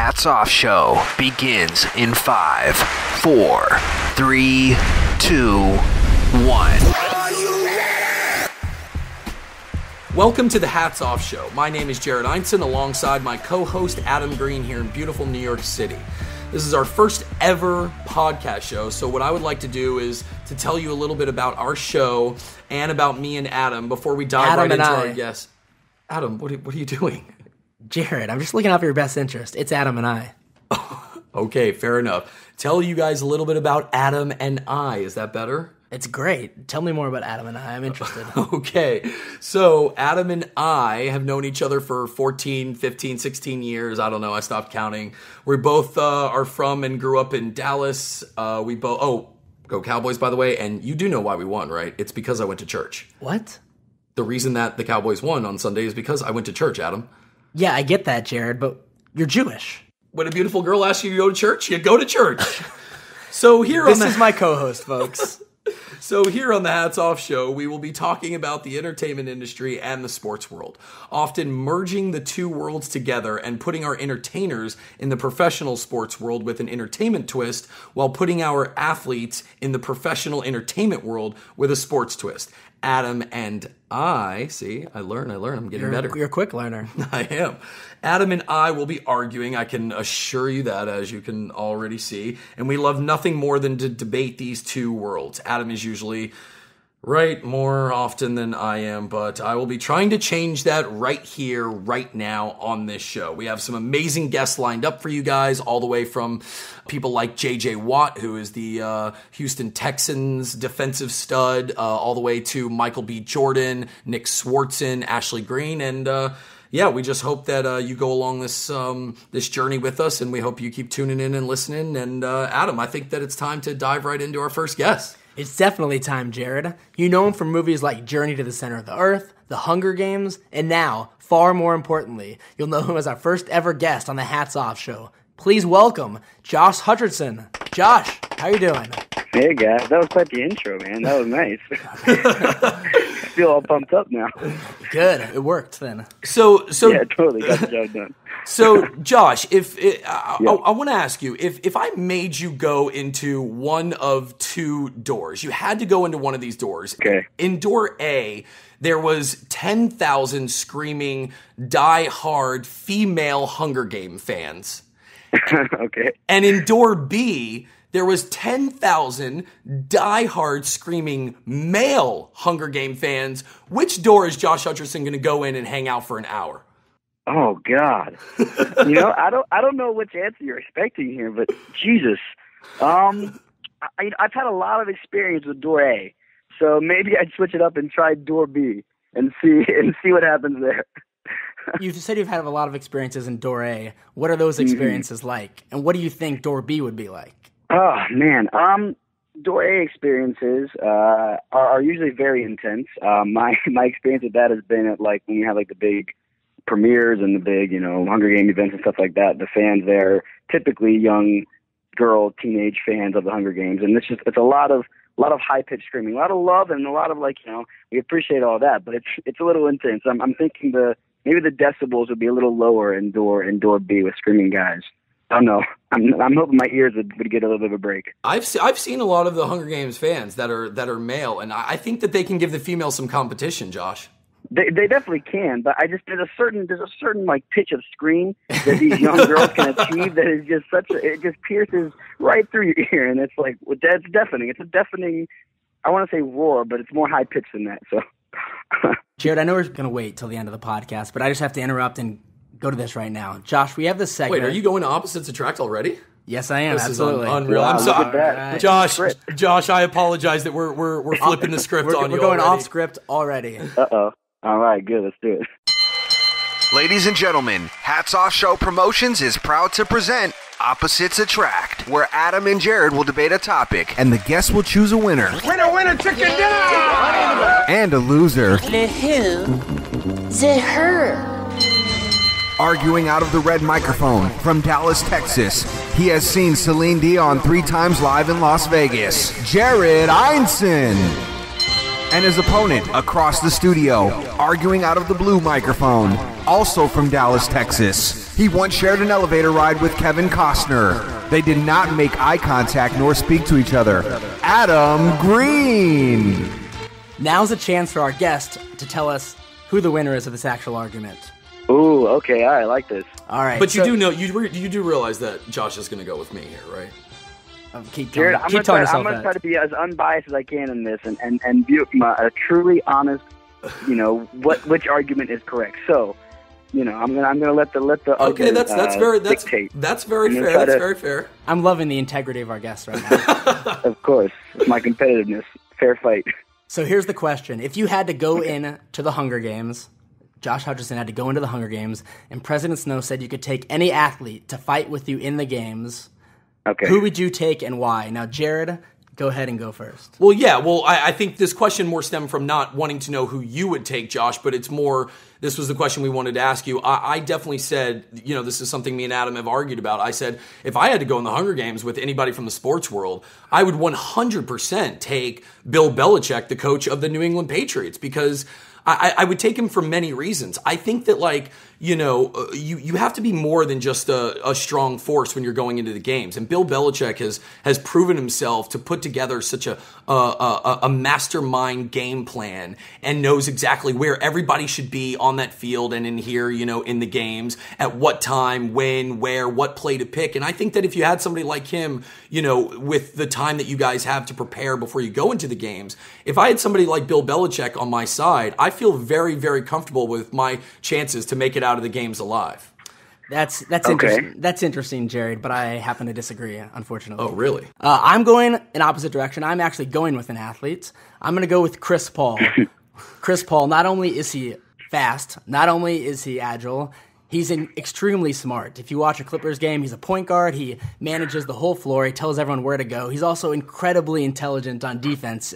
Hats Off Show begins in 5, 4, 3, 2, 1. Welcome to the Hats Off Show. My name is Jared Einson alongside my co-host Adam Green here in beautiful New York City. This is our first ever podcast show, so what I would like to do is to tell you a little bit about our show and about me and Adam before we dive right into our guests. Adam, what are you doing? Jared, I'm just looking out for your best interest. It's Adam and I. Okay, fair enough. Tell you guys a little bit about Adam and I. Is that better? It's great. Tell me more about Adam and I. I'm interested. Okay, so Adam and I have known each other for 14, 15, 16 years. I don't know. I stopped counting. We both are from and grew up in Dallas. We both, go Cowboys, by the way. And you do know why we won, right? It's because I went to church. What? The reason that the Cowboys won on Sunday is because I went to church, Adam. Yeah, I get that, Jared, but you're Jewish. When a beautiful girl asks you to go to church, you go to church. So here This is my co-host, folks. So here on the Hats Off Show, we will be talking about the entertainment industry and the sports world, often merging the two worlds together and putting our entertainers in the professional sports world with an entertainment twist, while putting our athletes in the professional entertainment world with a sports twist. Adam and I, see, I learn, I'm getting better. You're a quick learner. I am. Adam and I will be arguing, I can assure you that, as you can already see, and we love nothing more than to debate these two worlds. Adam is usually right more often than I am, but I will be trying to change that right here, right now on this show. We have some amazing guests lined up for you guys, all the way from people like J.J. Watt, who is the Houston Texans defensive stud, all the way to Michael B. Jordan, Nick Swartzen, Ashley Green, and yeah, we just hope that you go along this this journey with us, and we hope you keep tuning in and listening. And Adam, I think that it's time to dive right into our first guest. It's definitely time, Jared. You know him from movies like Journey to the Center of the Earth, The Hunger Games, and now, far more importantly, you'll know him as our first ever guest on the Hats Off Show. Please welcome Josh Hutcherson. Josh, how you doing? Hey guys, that was quite the intro, man. That was nice. I feel all pumped up now. Good, it worked then. So yeah, totally got the job done. So, Josh, I want to ask you, if I made you go into one of two doors, you had to go into one of these doors. Okay. In door A, there was 10,000 screaming, die-hard female Hunger Game fans. Okay. And in door B, there was 10,000 die-hard screaming male Hunger Game fans. Which door is Josh Hutcherson going to go in and hang out for an hour? Oh God, I don't know which answer you're expecting here, but Jesus, I've had a lot of experience with door A, so maybe I'd switch it up and try door B and see what happens there. You said you've had a lot of experiences in door A. What are those experiences like, and what do you think door B would be like? Oh man, door A experiences are usually very intense. My experience with that has been at like when you have like the big premieres and the big, Hunger Game events and stuff like that. The fans there are typically young girl, teenage fans of the Hunger Games, and it's a lot of high pitched screaming, a lot of love, and a lot of we appreciate all that, but it's a little intense. I'm thinking maybe the decibels would be a little lower in door B with screaming guys. I don't know. I'm hoping my ears would get a little bit of a break. I've seen a lot of the Hunger Games fans that are male, and I think that they can give the females some competition, Josh. They definitely can, but there's a certain like pitch of scream that these young girls can achieve that is just it just pierces right through your ear, and it's like that's deafening. It's a deafening. I want to say roar, but it's more high pitched than that. So, Jared, I know we're going to wait till the end of the podcast, but I just have to interrupt and go to this right now. Josh, we have this segment. Wait, are you going to opposites attract already? Yes, I am. This absolutely. Is unreal. Wow, I'm sorry, right. Josh. I apologize that we're flipping the script on you. We're going already. off script already. Uh-oh. All right, good. Let's do it. Ladies and gentlemen, Hats Off Show Promotions is proud to present Opposites Attract, where Adam and Jared will debate a topic, and the guests will choose a winner. Winner, chicken dinner! And a loser. The who? The her. Arguing out of the red microphone from Dallas, Texas, he has seen Celine Dion 3 times live in Las Vegas. Jared Einson. And his opponent across the studio, arguing out of the blue microphone, also from Dallas, Texas. He once shared an elevator ride with Kevin Costner. They did not make eye contact nor speak to each other. Adam Green. Now's a chance for our guest to tell us who the winner is of this actual argument. Ooh, okay, all right, I like this. All right. But you do know, you do realize that Josh is going to go with me here, right? Jared, I'm going to try to be as unbiased as I can in this and be a truly honest, which argument is correct. So, I'm gonna let the okay. argument, That's very dictate. That's very fair. That's very fair. I'm loving the integrity of our guests right now. Of course, it's my competitiveness. Fair fight. So here's the question: if you had to go in to the Hunger Games, Josh Hutcherson had to go into the Hunger Games, and President Snow said you could take any athlete to fight with you in the games. Okay. Who would you take and why? Now, Jared, go ahead and go first. Well, yeah. Well, I think this question more stemmed from not wanting to know who you would take, Josh, but it's more, this was the question we wanted to ask you. I definitely said, this is something me and Adam have argued about. I said, if I had to go in the Hunger Games with anybody from the sports world, I would 100% take Bill Belichick, the coach of the New England Patriots, because I would take him for many reasons. I think that, you have to be more than just a strong force when you're going into the games. And Bill Belichick has proven himself to put together such a mastermind game plan and knows exactly where everybody should be on that field and in here, in the games, at what time, when, where, what play to pick. And I think that if you had somebody like him, with the time that you guys have to prepare before you go into the games, if I had somebody like Bill Belichick on my side, I feel very, very comfortable with my chances to make it out of the games alive. That's okay. Interesting. That's interesting, Jared, but I happen to disagree, unfortunately. Oh, really? I'm going in opposite direction. I'm actually going with an athlete. I'm going to go with Chris Paul. Chris Paul, not only is he fast, not only is he agile, he's extremely smart. If you watch a Clippers game, he's a point guard. He manages the whole floor. He tells everyone where to go. He's also incredibly intelligent on defense,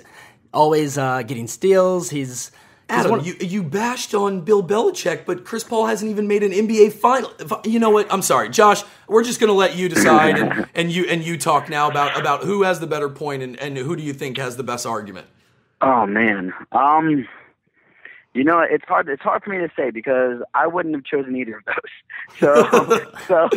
always getting steals. He's Adam, you bashed on Bill Belichick, but Chris Paul hasn't even made an NBA final. You know what? I'm sorry, Josh. We're just going to let you decide, and you talk now about who has the better point and who do you think has the best argument. Oh man, it's hard. It's hard for me to say because I wouldn't have chosen either of those. So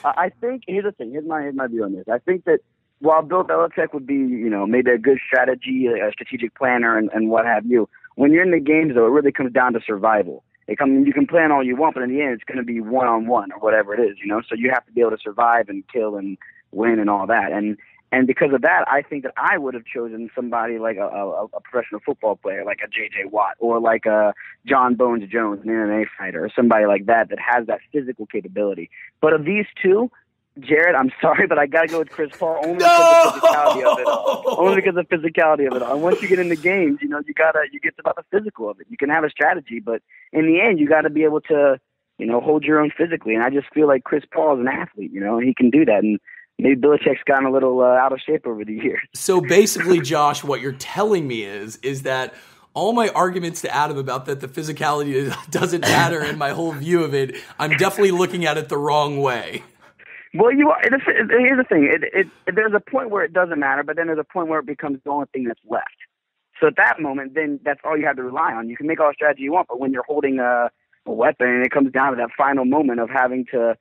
I think here's the thing. Here's my view on this. I think that while Bill Belichick would be, maybe a good a strategic planner and what have you, when you're in the games, though, it really comes down to survival. You can plan all you want, but in the end, it's going to be one-on-one or whatever it is, So you have to be able to survive and kill and win and all that. And because of that, I think that I would have chosen somebody like a professional football player, like a J.J. Watt, or like a John Bones Jones, an MMA fighter, or somebody like that has that physical capability. But of these two, Jared, I'm sorry, but I gotta go with Chris Paul only because of the physicality of it all. Only because of the physicality of it all. And once you get in the games, you get about the physical of it. You can have a strategy, but in the end, you got to be able to, hold your own physically. And I just feel like Chris Paul is an athlete, and he can do that. And maybe Belichick's gotten a little out of shape over the years. So basically, Josh, what you're telling me is that all my arguments to Adam about that the physicality doesn't matter and my whole view of it, I'm definitely looking at it the wrong way. Well, here's the thing. There's a point where it doesn't matter, but then there's a point where it becomes the only thing that's left. So at that moment, then that's all you have to rely on. You can make all the strategy you want, but when you're holding a weapon and it comes down to that final moment of having to,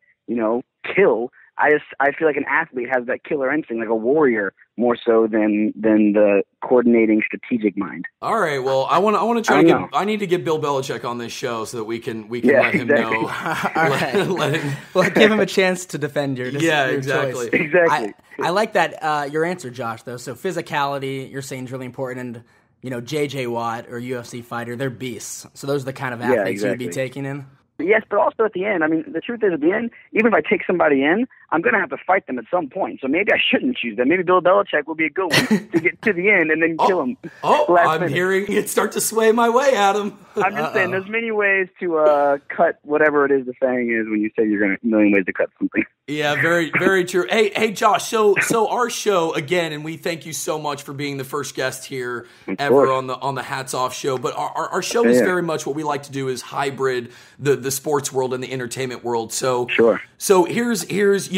kill, I feel like an athlete has that killer instinct, like a warrior, more so than the coordinating strategic mind. All right. Well, I want to try to get. I need to get Bill Belichick on this show so that we can let him know. All right. Let him. Well, give him a chance to defend your exactly. choice. Exactly. I like that your answer, Josh. Though, so physicality, you're saying is really important, and J.J. Watt or UFC fighter, they're beasts. So those are the kind of athletes you'd be taking in. Yes, but also at the end, the truth is at the end, even if I take somebody in, I'm going to have to fight them at some point. So maybe I shouldn't choose them. Maybe Bill Belichick will be a good one to get to the end and then kill him. I'm hearing it start to sway my way, Adam. I'm just saying there's many ways to cut whatever it is the saying is when you say you're going to, a million ways to cut something. Yeah, very, very true. Hey, Josh, so our show, again, and we thank you so much for being the first guest here ever on the Hats Off show, but our show is very much what we like to do is hybrid the sports world and the entertainment world. So sure. So here's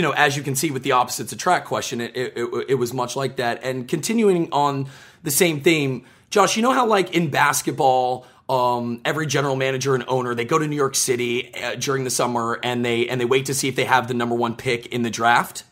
as you can see with the opposites attract question, it was much like that. And continuing on the same theme, Josh, you know how like in basketball, every general manager and owner, they go to New York City during the summer and they wait to see if they have the number 1 pick in the draft?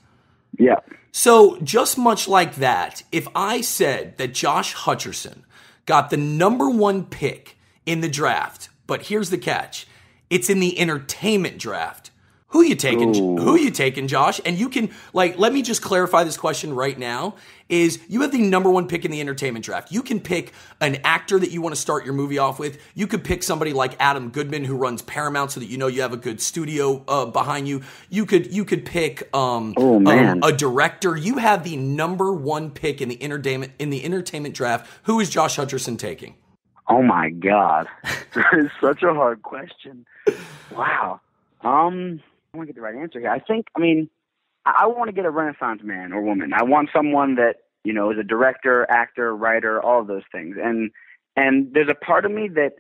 Yeah. So just much like that, if I said that Josh Hutcherson got the number 1 pick in the draft, but here's the catch, it's in the entertainment draft. Who you taking? Ooh. Who you taking, Josh? And you can, like, let me just clarify this question right now, is you have the number 1 pick in the entertainment draft. You can pick an actor that you want to start your movie off with. You could pick somebody like Adam Goodman, who runs Paramount, so that you know you have a good studio behind you. You could pick a director. You have the number 1 pick in the entertainment draft. Who is Josh Hutcherson taking? Oh my God. That is such a hard question. Wow. I want to get the right answer here. I want to get a Renaissance man or woman. I want someone that, you know, is a director, actor, writer, all of those things. And there's a part of me that,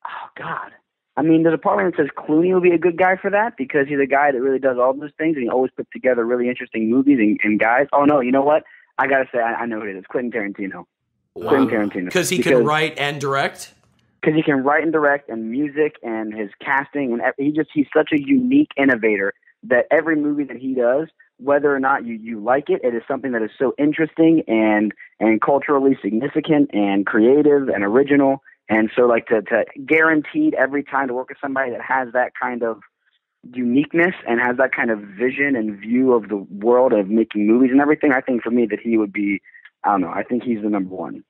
oh God, there's a part of me that says Clooney will be a good guy for that because he's a guy that really does all those things and he always puts together really interesting movies and guys. Oh no, you know what? I gotta say, I know who it is. Quentin Tarantino. Wow. Quentin Tarantino. Because he can write and direct? Because he can write and direct and music and his casting and he's such a unique innovator that every movie that he does, whether or not you like it, it is something that is so interesting and culturally significant and creative and original. And so like to guaranteed every time to work with somebody that has that kind of uniqueness and has that kind of vision and view of the world of making movies and everything, I think for me that he would be, I don't know, I think he's the number 1.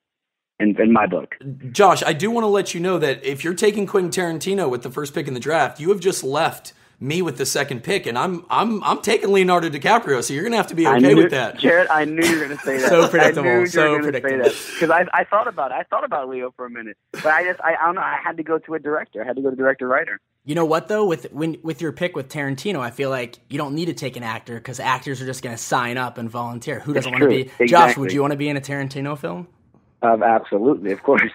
In my book. Josh, I do want to let you know that if you're taking Quentin Tarantino with the first pick in the draft, you have just left me with the second pick, and I'm taking Leonardo DiCaprio, so you're going to have to be okay with that. Jared, I knew you were going to say that. So predictable. Because I thought about it. I thought about Leo for a minute, but I don't know. I had to go to a director. I had to go to director-writer. You know what, though? With your pick with Tarantino, I feel like you don't need to take an actor because actors are just going to sign up and volunteer. Who doesn't want to be? Exactly. Josh, would you want to be in a Tarantino film? Absolutely, of course.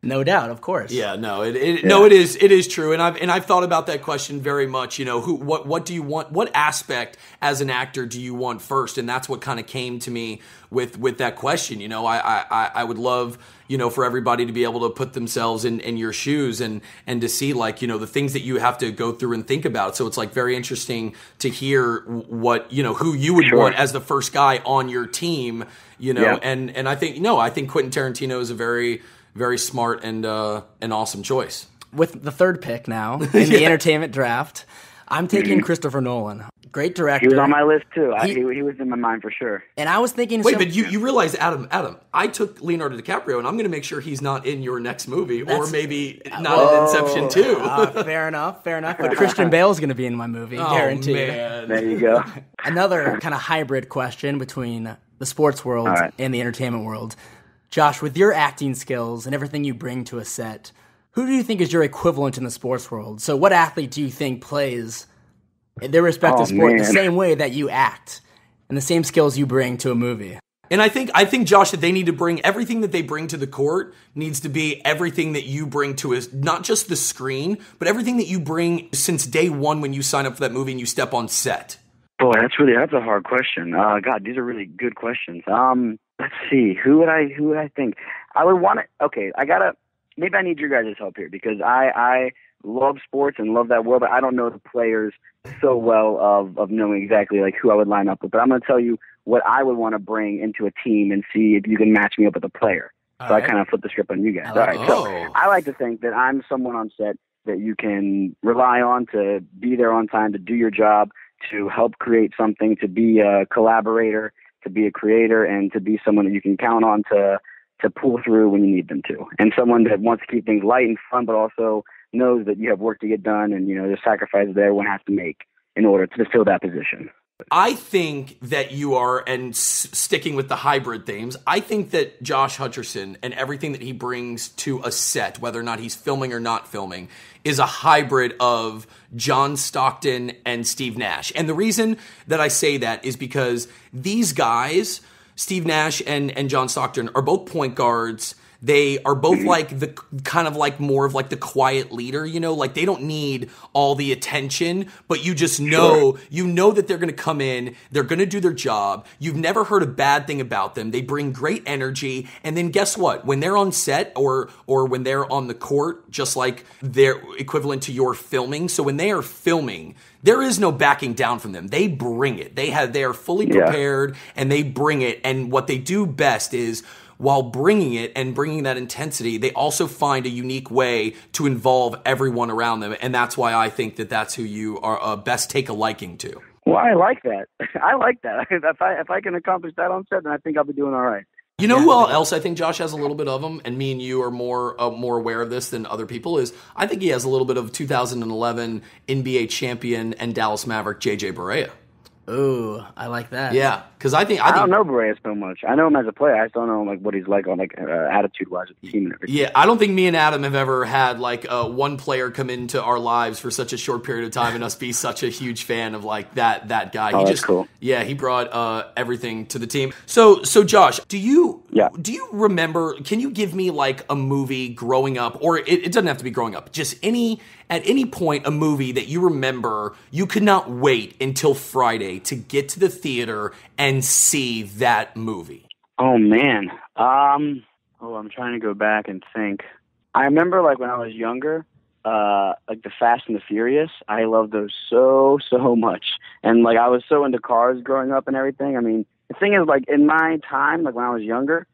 No doubt, of course. Yeah, no, it is true, and I've thought about that question very much. You know, what do you want? What aspect as an actor do you want first? And that's what kind of came to me with that question. You know, I would love, you know, for everybody to be able to put themselves in your shoes and to see, like, you know, the things that you have to go through and think about. So it's like very interesting to hear what, you know, who you would want as the first guy on your team. You know, and I think Quentin Tarantino is a very, very smart and an awesome choice. With the third pick now in the entertainment draft, I'm taking Christopher Nolan. Great director. He was on my list too. He was in my mind for sure. And I was thinking... Wait, but you realize, Adam, I took Leonardo DiCaprio, and I'm going to make sure he's not in your next movie, or maybe not in Inception 2. Fair enough. But Christian Bale's going to be in my movie, guaranteed. Man. There you go. Another kind of hybrid question between the sports world and the entertainment world. Josh, with your acting skills and everything you bring to a set, who do you think is your equivalent in the sports world? So what athlete do you think plays in their respective sport the same way that you act and the same skills you bring to a movie? And I think, Josh, that they need to bring everything that they bring to the court needs to be everything that you bring to us, not just the screen, but everything that you bring since day one when you sign up for that movie and you step on set. Boy, that's a hard question. God, these are really good questions. Let's see. Who would I think? I would want to. Okay, maybe I need your guys' help here because I love sports and love that world, but I don't know the players so well of knowing exactly like who I would line up with. But I'm going to tell you what I would want to bring into a team and see if you can match me up with a player. So I kind of flip the script on you guys. All right. So I like to think that I'm someone on set that you can rely on to be there on time, to do your job, to help create something, to be a collaborator, to be a creator, and to be someone that you can count on to pull through when you need them to. And someone that wants to keep things light and fun, but also knows that you have work to get done and, you know, there's sacrifices that everyone has to make in order to fill that position. I think that you are, and sticking with the hybrid themes, I think that Josh Hutcherson and everything that he brings to a set, whether or not he's filming or not filming, is a hybrid of John Stockton and Steve Nash. And the reason that I say that is because these guys, Steve Nash and John Stockton, are both point guards They are both like the kind of like more of like the quiet leader, like they don't need all the attention, but you just know, that they're going to come in, they're going to do their job. You've never heard a bad thing about them. They bring great energy. And then guess what? When they're on set or when they're on the court, just like they're equivalent to your filming. So when they are filming, there is no backing down from them. They bring it. They are fully prepared and they bring it. And what they do best is, while bringing it and bringing that intensity, they also find a unique way to involve everyone around them. And that's why I think that that's who you are best take a liking to. Well, I like that. I like that. If I can accomplish that on set, then I think I'll be doing all right. You know who else I think Josh has a little bit of them, and me and you are more aware of this than other people, is I think he has a little bit of 2011 NBA champion and Dallas Maverick J.J. Barea. Ooh, I like that. Yeah, because I don't know Barea so much. I know him as a player. I just don't know like what he's like on like attitude-wise with the team and everything. Yeah, I don't think me and Adam have ever had like one player come into our lives for such a short period of time and us be such a huge fan of like that guy. Oh, that's cool. Yeah, he brought everything to the team. So Josh, do you remember? Can you give me like a movie growing up, or it doesn't have to be growing up, just at any point, a movie that you remember you could not wait until Friday to get to the theater and see that movie? Oh, man. I'm trying to go back and think. I remember, like, when I was younger, like, the Fast and the Furious, I loved those so much. And, like, I was so into cars growing up and everything. I mean, the thing is, like, in my time, like, when I was younger,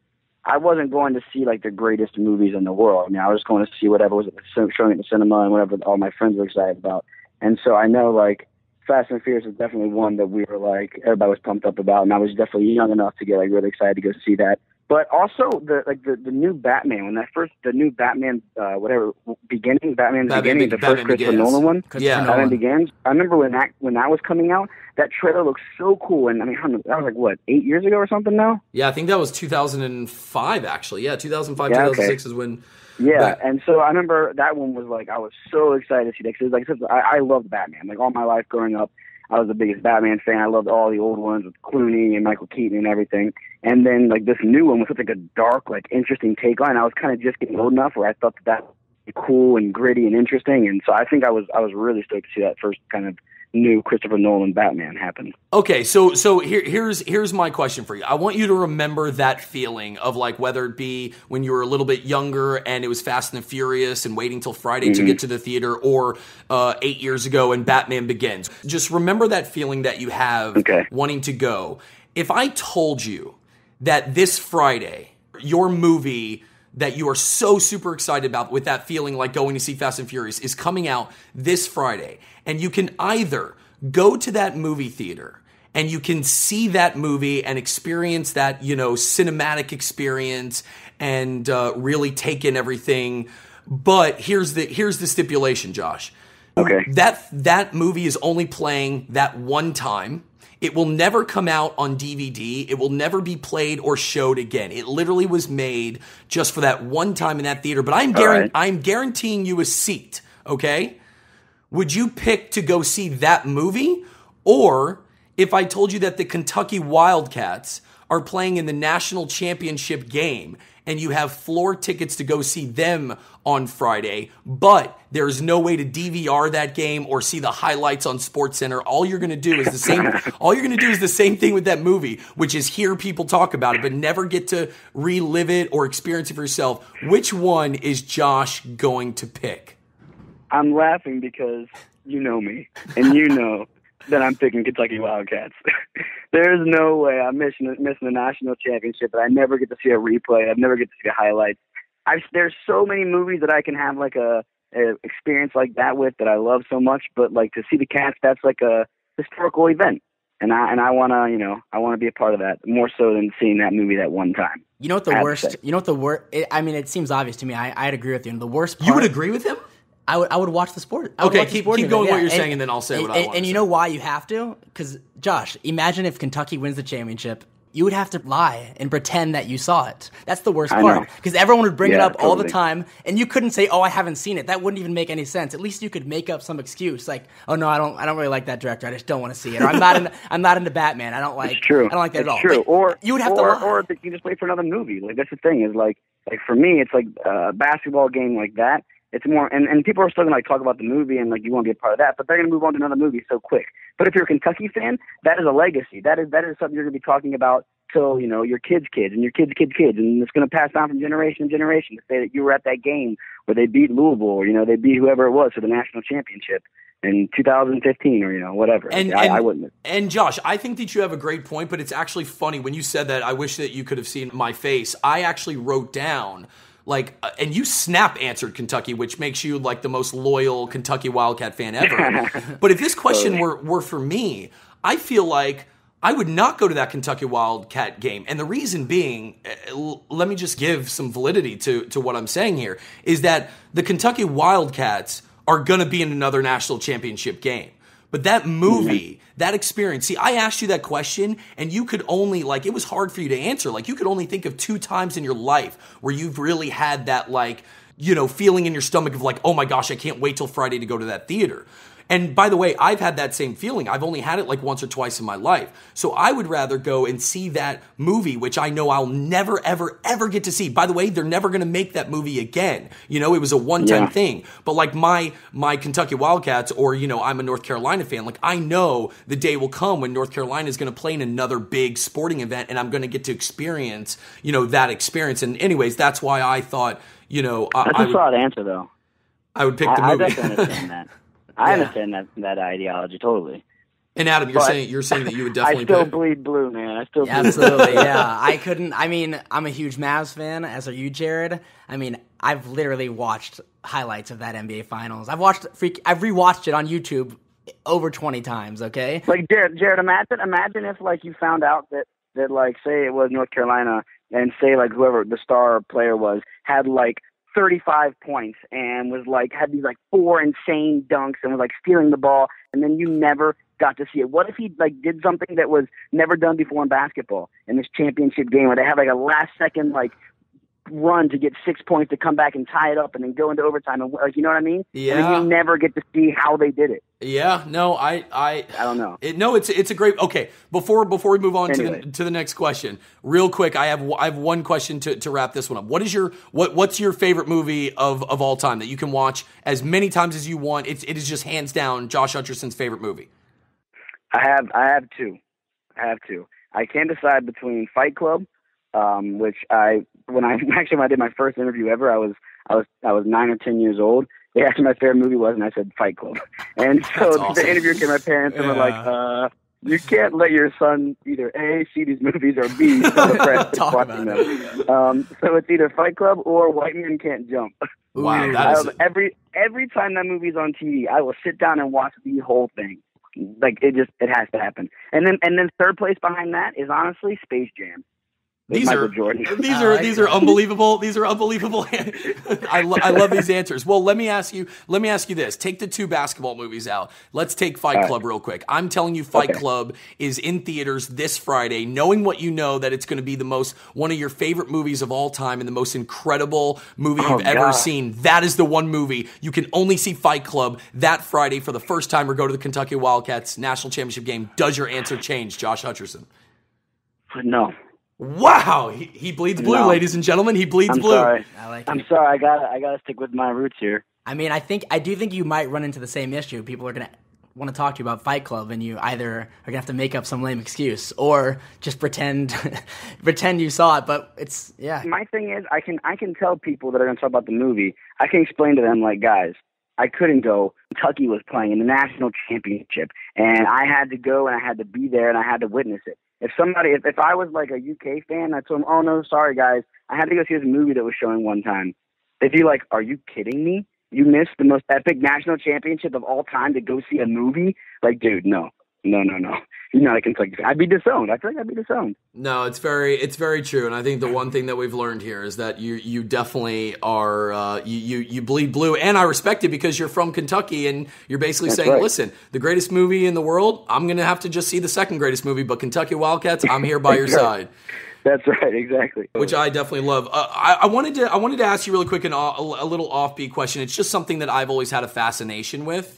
I wasn't going to see like the greatest movies in the world. I mean, I was going to see whatever was showing at the cinema and whatever all my friends were excited about. And so I know like Fast and Furious is definitely one that we were like, everybody was pumped up about, and I was definitely young enough to get like really excited to go see that. But also the new Batman, when the new Batman Beginning, the first Christopher Nolan one, Batman Begins. I remember when that was coming out, that trailer looked so cool. And I mean, that was like what, 8 years ago or something now? Yeah, I think that was 2005 actually. Yeah, 2005, 2006 is when. Yeah, and so I remember that one was like, I was so excited to see that because like I loved Batman. Like all my life growing up, I was the biggest Batman fan. I loved all the old ones with Clooney and Michael Keaton and everything. And then like this new one was such like a dark, like interesting take on it. I was kind of just getting old enough where I thought that was cool and gritty and interesting. And so I think I was really stoked to see that first kind of new Christopher Nolan Batman happen. Okay, so here's my question for you. I want you to remember that feeling of like whether it be when you were a little bit younger and it was Fast and the Furious and waiting till Friday to get to the theater, or 8 years ago and Batman Begins. Just remember that feeling that you have wanting to go. If I told you that this Friday, your movie that you are so super excited about with that feeling like going to see Fast and Furious is coming out this Friday, and you can either go to that movie theater and you can see that movie and experience that, cinematic experience and really take in everything. But here's the stipulation, Josh. Okay. That movie is only playing that one time. It will never come out on DVD. It will never be played or showed again. It literally was made just for that one time in that theater. But I'm guaranteeing you a seat, okay? Would you pick to go see that movie? Or if I told you that the Kentucky Wildcats are playing in the national championship game and you have floor tickets to go see them on Friday, but there's no way to DVR that game or see the highlights on SportsCenter, all you're going to do is the same. All you're going to do is the same thing with that movie, which is hear people talk about it, but never get to relive it or experience it for yourself. Which one is Josh going to pick? I'm laughing because you know me, and you know that I'm picking Kentucky Wildcats. There's no way I'm missing the national championship, but I never get to see a replay. I never get to see the highlights. There's so many movies that I can have like a experience like that with that I love so much, but like to see the Cats, that's like a historical event, and I want to be a part of that more so than seeing that movie that one time. You know what the worst? You know what the worst? I mean, it seems obvious to me. I'd agree with you. And the worst part, you would agree with him? I would watch the sport. Okay, keep going what you're saying, and then I'll say what I want. And you know why you have to? Because, Josh, imagine if Kentucky wins the championship. You would have to lie and pretend that you saw it. That's the worst part. Because everyone would bring it up all the time, and you couldn't say, "Oh, I haven't seen it." That wouldn't even make any sense. At least you could make up some excuse, like, "Oh no, I don't really like that director. I just don't want to see it." Or I'm not into Batman. I don't like. It's true. I don't like that at all. True. Like, you would have to lie. Or you can just wait for another movie. Like that's the thing is like Like for me, it's like a basketball game like that. It's more, and people are still gonna like talk about the movie and like you want to be a part of that, but they're gonna move on to another movie so quick. But if you're a Kentucky fan, that is a legacy. That is something you're gonna be talking about till your kids' kids and your kids' kids' kids, and it's gonna pass down from generation to generation to say that you were at that game where they beat Louisville or they beat whoever it was for the national championship in 2015 or whatever. I wouldn't. And Josh, I think that you have a great point, but it's actually funny when you said that. I wish that you could have seen my face. I actually wrote down. And you snap answered Kentucky, which makes you like the most loyal Kentucky Wildcat fan ever. But if this question were for me, I feel like I would not go to that Kentucky Wildcat game. And the reason being, let me just give some validity to what I'm saying here, is that the Kentucky Wildcats are going to be in another national championship game. But that movie, that experience, see, I asked you that question and you could only, it was hard for you to answer. You could only think of 2 times in your life where you've really had that, feeling in your stomach of oh my gosh, I can't wait till Friday to go to that theater. And by the way, I've had that same feeling. I've only had it once or twice in my life. So I would rather go and see that movie, which I know I'll never, ever, ever get to see. By the way, they're never going to make that movie again. It was a one-time thing. But my Kentucky Wildcats or, I'm a North Carolina fan. I know the day will come when North Carolina is going to play in another big sporting event and I'm going to get to experience, that experience. And anyways, that's why I thought, That's a solid answer, though. I would pick the movie. I definitely understand that. I understand that ideology totally. And Adam, you're saying that you would definitely. I still bleed blue, man. I still bleed absolutely, yeah. I couldn't. I mean, I'm a huge Mavs fan, as are you, Jared. I mean, I've literally watched highlights of that NBA Finals. I've rewatched it on YouTube over 20 times. Okay. Jared, imagine if you found out that say it was North Carolina and say whoever the star player was had 35 points and was had these 4 insane dunks and was stealing the ball, and then you never got to see it. What if he did something that was never done before in basketball in this championship game where they have a last second run to get 6 points to come back and tie it up and then go into overtime and you know what I mean? Yeah. And you never get to see how they did it. Yeah. No, I don't know. It's a great. Okay. Before we move on to the next question, real quick, I have one question to wrap this one up. What's your favorite movie of all time that you can watch as many times as you want? It is just hands down Josh Hutcherson's favorite movie. I have two. I can't decide between Fight Club, which when I did my first interview ever, I was 9 or 10 years old. They asked me my favorite movie was, and I said Fight Club. And so awesome. The interviewer came to my parents and were you can't let your son either A, see these movies, or B, tell the press to watching them. So it's either Fight Club or White Men Can't Jump. Wow, every time that movie's on TV, I will sit down and watch the whole thing. It has to happen. And then third place behind that is honestly Space Jam. These are unbelievable. These are unbelievable. I love these answers. Well, let me ask you this. Take the 2 basketball movies out. Let's take Fight Club real quick. I'm telling you Fight Club is in theaters this Friday, knowing what you know that it's going to be one of your favorite movies of all time and the most incredible movie you've ever seen. That is the one movie. You can only see Fight Club that Friday for the first time or go to the Kentucky Wildcats national championship game. Does your answer change, Josh Hutcherson? No. Wow, he bleeds blue, ladies and gentlemen. He bleeds blue. Sorry. I'm sorry. I gotta stick with my roots here. I mean, I do think you might run into the same issue. People are gonna want to talk to you about Fight Club, and you either are gonna have to make up some lame excuse or just pretend you saw it. But it's My thing is, I can tell people that are gonna talk about the movie. I can explain to them guys, I couldn't go. Kentucky was playing in the national championship, and I had to go, and I had to be there, and I had to witness it. If I was a UK fan, I told them, oh no, sorry guys, I had to go see this movie that was showing one time. They'd be like, are you kidding me? You missed the most epic national championship of all time to go see a movie? Dude, no. You're not a Kentucky fan. I'd be disowned. I feel like I'd be disowned. No, it's very true. And I think the one thing that we've learned here is that you definitely are, you bleed blue. And I respect it because you're from Kentucky and you're basically saying, listen, the greatest movie in the world, I'm going to have to just see the second greatest movie, but Kentucky Wildcats, I'm here by your side. That's right, exactly. Which I definitely love. I wanted to ask you really quick a little offbeat question. It's just something that I've always had a fascination with.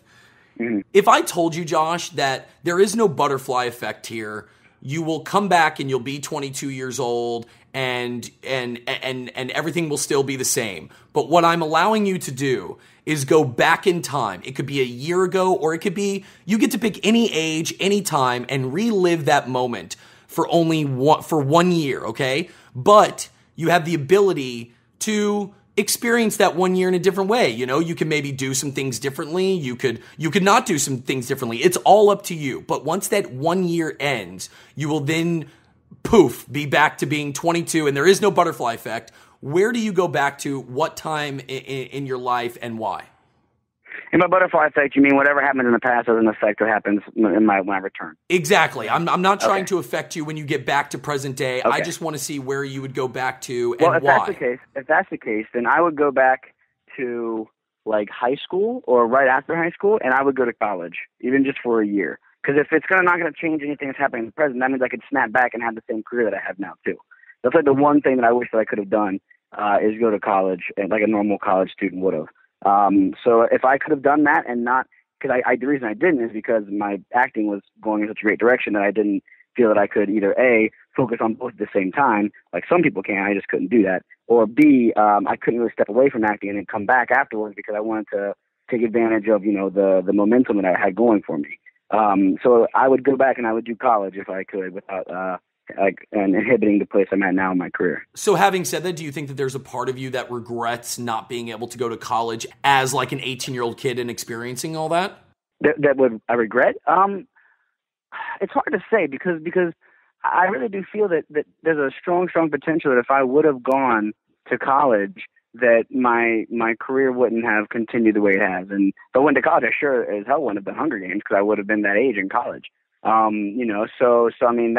If I told you, Josh, that there is no butterfly effect here, you will come back and you'll be 22 years old and everything will still be the same. But what I'm allowing you to do is go back in time. It could be a year ago, or it could be, you get to pick any age, any time, and relive that moment for only for 1 year, okay? But you have the ability to experience that 1 year in a different way. You know, you can maybe do some things differently. You could not do some things differently. It's all up to you. But once that 1 year ends, you will then poof, be back to being 22, and there is no butterfly effect. Where do you go back to? What time in your life, and why? In my butterfly effect, you mean whatever happened in the past doesn't affect what happens when I return? Exactly. I'm not trying to affect you when you get back to present day. I just want to see where you would go back to and why. If that's the case, then I would go back to like high school or right after high school, and I would go to college, even just for a year. Because if it's not going to change anything that's happening in the present, that means I could snap back and have the same career that I have now too. That's like the one thing that I wish that I could have done is go to college, and like a normal college student would have. So if I could have done that and not, because the reason I didn't is because my acting was going in such a great direction that I didn't feel that I could either A, focus on both at the same time, like some people can, I just couldn't do that, or B, I couldn't really step away from acting and then come back afterwards because I wanted to take advantage of, the momentum that I had going for me. So I would go back and I would do college if I could without inhibiting the place I'm at now in my career. So having said that, do you think that there's a part of you that regrets not being able to go to college as like an 18-year-old kid and experiencing all that? That would I regret? It's hard to say because I really do feel that there's a strong potential that if I would have gone to college, that my career wouldn't have continued the way it has. And if I went to college, I sure as hell wouldn't have been Hunger Games because I would have been that age in college. So I mean,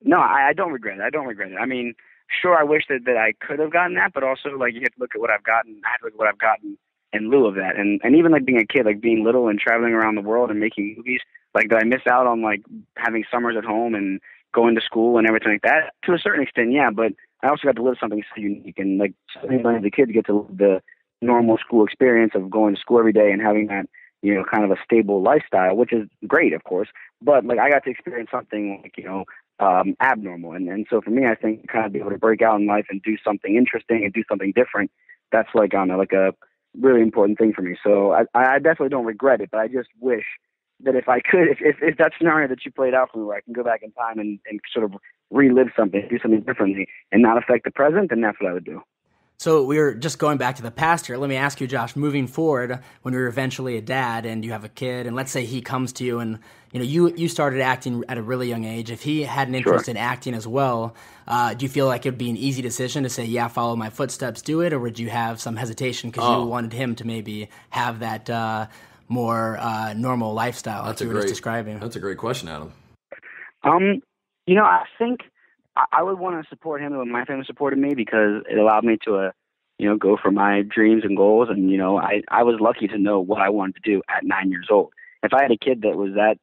no, I don't regret it. I don't regret it. I mean, sure, I wish that I could have gotten that, but also like you have to look at what I've gotten. I have to look at what I've gotten in lieu of that. And even like being a kid, like being little and traveling around the world and making movies, like did I miss out on like having summers at home and going to school and everything like that? To a certain extent, yeah, but I also got to live something so unique. And like so many of the kids get to live the normal school experience of going to school every day and having that, kind of a stable lifestyle, which is great, of course. But like I got to experience something like, abnormal. And so for me, I think kind of be able to break out in life and do something interesting and do something different. That's like a really important thing for me. So I definitely don't regret it, but I just wish that if I could, if that scenario that you played out for me where I can go back in time and sort of relive something, do something differently and not affect the present, then that's what I would do. So we were just going back to the past here. Let me ask you, Josh, moving forward, when you're eventually a dad and you have a kid, and let's say he comes to you and you started acting at a really young age. If he had an interest in acting as well, do you feel like it would be an easy decision to say, yeah, follow my footsteps, do it? Or would you have some hesitation because you wanted him to maybe have that more normal lifestyle that you were just describing? That's a great question, Adam. I think I would want to support him when my family supported me because it allowed me to, go for my dreams and goals. And, I was lucky to know what I wanted to do at 9 years old. If I had a kid that was that,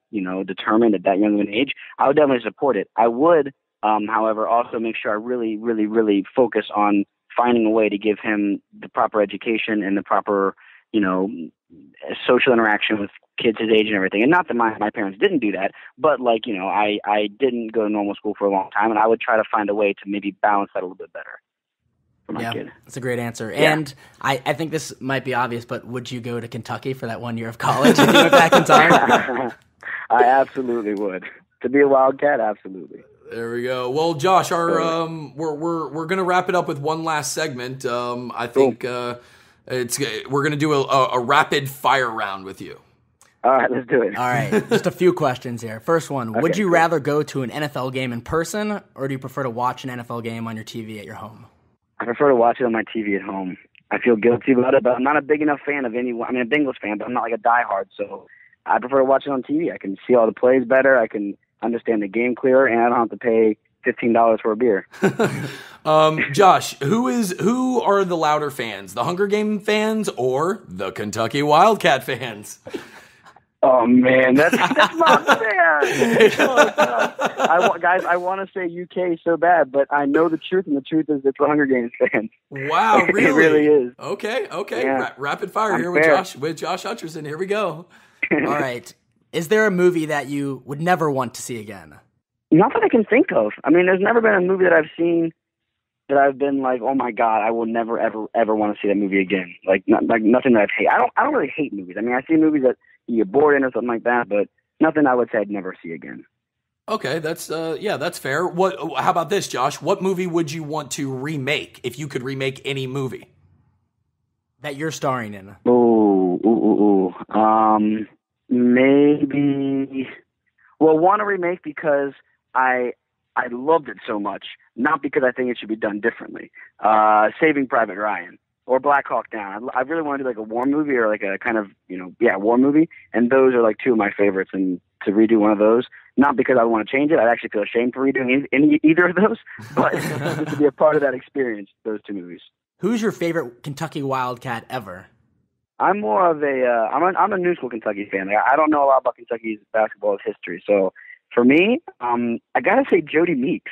determined at that young of an age, I would definitely support it. I would, however, also make sure I really, really, really focus on finding a way to give him the proper education and the proper, social interaction with kids his age and everything. And not that my parents didn't do that, but I didn't go to normal school for a long time, and I would try to find a way to maybe balance that a little bit better for my kid. That's a great answer. Yeah. And I think this might be obvious, but would you go to Kentucky for that 1 year of college if you went back in time? I absolutely would. To be a Wildcat, absolutely. There we go. Well, Josh, our we're gonna wrap it up with one last segment. I think we're gonna do a rapid fire round with you. All right, let's do it. All right, just a few questions here. First one, would you rather go to an NFL game in person, or do you prefer to watch an NFL game on your TV at your home? I prefer to watch it on my TV at home. I feel guilty about it, but I'm not a big enough fan of anyone. I mean, a Bengals fan, but I'm not like a diehard, so I prefer to watch it on TV. I can see all the plays better. I can understand the game clearer, and I don't have to pay $15 for a beer. Josh, who are the louder fans, the Hunger Game fans or the Kentucky Wildcat fans? Oh man, that's not fair. I want to say UK so bad, but I know the truth, and the truth is it's the Hunger Games fans. Wow, really? It really is. Okay. Yeah. Rapid fire I'm here fair. with Josh Hutcherson. Here we go. All right. Is there a movie that you would never want to see again? Not that I can think of. I mean, there's never been a movie that I've seen that I've been like, oh my God, I will never ever want to see that movie again. Like nothing that I've hate. I don't really hate movies. I mean, I see movies that you get bored in or something like that, but nothing I would say I'd never see again. Okay, that's fair. How about this, Josh? What movie would you want to remake if you could remake any movie that you're starring in? Maybe. Well, want to remake because I loved it so much, not because I think it should be done differently. Saving Private Ryan or Black Hawk Down. I really want to do like a war movie or like a kind of, war movie. And those are like two of my favorites. And to redo one of those, not because I want to change it. I'd actually feel ashamed for redoing either of those, but just to be a part of that experience, those two movies. Who's your favorite Kentucky Wildcat ever? I'm more of I'm a new school Kentucky fan. I don't know a lot about Kentucky's basketball history. So for me, I gotta say Jody Meeks.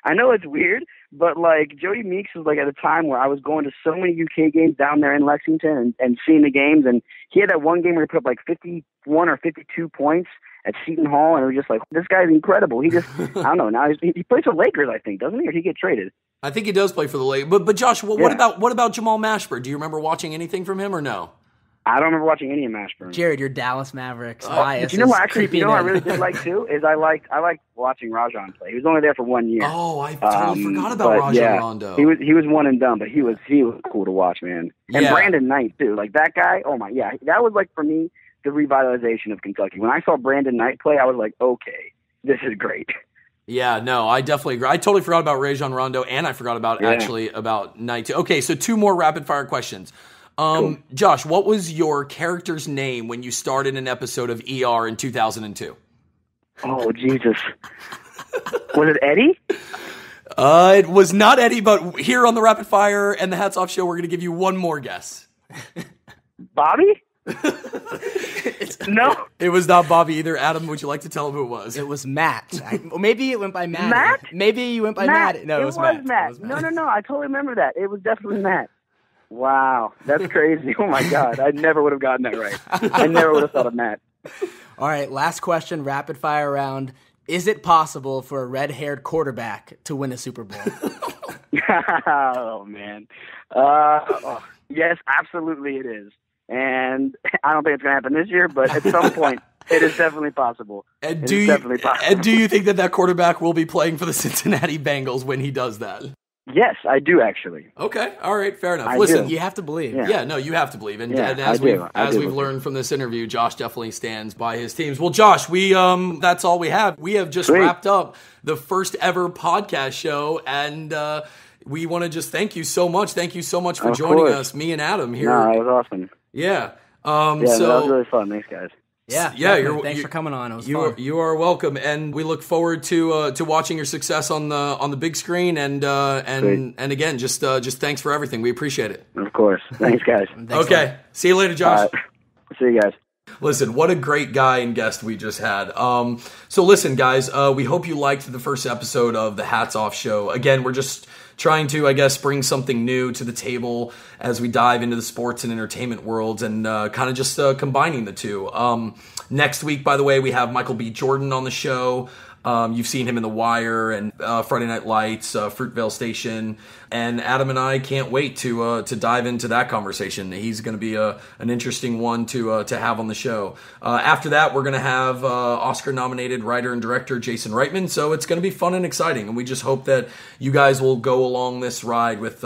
I know it's weird, but like Jody Meeks was like at a time where I was going to so many UK games down there in Lexington and seeing the games, and he had that one game where he put up like 51 or 52 points at Seton Hall, and it was just like, this guy's incredible. He just, I don't know, now he plays for Lakers, I think, doesn't he? Or did he get traded? I think he does play for the Lakers. But Josh, what about Jamal Mashburn? Do you remember watching anything from him or no? I don't remember watching any of Mashburn. Your Dallas Mavericks bias. You know what? Actually, I really did like too is I liked watching Rajon play. He was only there for 1 year. Oh, I totally forgot about Rajon Rondo. He was one and done, but he was cool to watch, man. And Brandon Knight too, like that guy. Oh my, yeah, that was like for me the revitalization of Kentucky. When I saw Brandon Knight play, I was like, okay, this is great. Yeah, no, I definitely agree. I totally forgot about Rajon Rondo, and I forgot about about Knight too. Okay, so 2 more rapid fire questions. Cool. Josh, what was your character's name when you started an episode of ER in 2002? Oh, Jesus. Was it Eddie? It was not Eddie, but here on the Rapid Fire and the Hats Off Show, we're going to give you one more guess. Bobby? No. It was not Bobby either. Adam, would you like to tell him who it was? It was Matt. Maybe it went by Matt. Matt? Maybe you went by Matt. No, it was Matt. Matt. No. I totally remember that. It was definitely Matt. Wow, that's crazy. Oh, my God. I never would have gotten that right. I never would have thought of Matt. All right, last question, rapid fire round. Is it possible for a red-haired quarterback to win a Super Bowl? Oh, man. Yes, absolutely it is. And I don't think it's going to happen this year, but at some point, it is definitely possible. And do you think that quarterback will be playing for the Cincinnati Bengals when he does that? Yes, I do actually. Okay, all right, fair enough. Listen, you have to believe. Yeah, no, you have to believe. And as we've learned from this interview, Josh definitely stands by his teams. Well, Josh, we that's all we have. We have just wrapped up the first ever podcast show, and we want to just thank you so much. Thank you so much for joining us, me and Adam here. No, it was awesome. Yeah. That was really fun. Thanks, guys. Yeah. Thanks for coming on. It was fun. You are welcome, and we look forward to watching your success on the big screen. And again, just thanks for everything. We appreciate it. Of course. Thanks, guys. Okay. See you later, Josh. See you guys. Listen, what a great guy and guest we just had. So listen, guys, we hope you liked the first episode of the Hats Off Show. Again, we're just trying to, I guess, bring something new to the table as we dive into the sports and entertainment worlds and kind of just combining the two. Next week, by the way, we have Michael B. Jordan on the show. You've seen him in The Wire and Friday Night Lights, Fruitvale Station, and Adam and I can't wait to dive into that conversation. He's going to be an interesting one to have on the show. After that, we're going to have Oscar-nominated writer and director Jason Reitman, so it's going to be fun and exciting, and we just hope that you guys will go along this ride with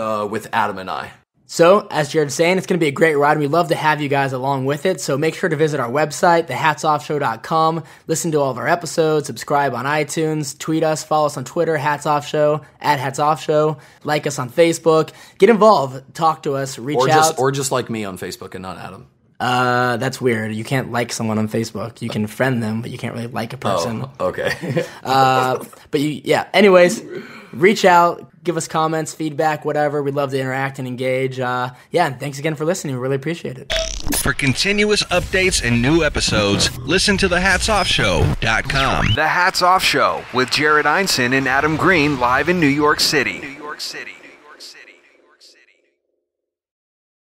Adam and I. So, as Jared's saying, it's going to be a great ride. We'd love to have you guys along with it. So make sure to visit our website, thehatsoffshow.com. Listen to all of our episodes. Subscribe on iTunes. Tweet us. Follow us on Twitter, Hats Off Show, @HatsOffShow. Like us on Facebook. Get involved. Talk to us. Reach out. Or just like me on Facebook and not Adam. That's weird. You can't like someone on Facebook. You can friend them, but you can't really like a person. Oh, okay. Anyways, reach out, give us comments, feedback, whatever. We'd love to interact and engage. And thanks again for listening. We really appreciate it. For continuous updates and new episodes, listen to thehatsoffshow.com. The Hats Off Show with Jared Einson and Adam Green live in New York City.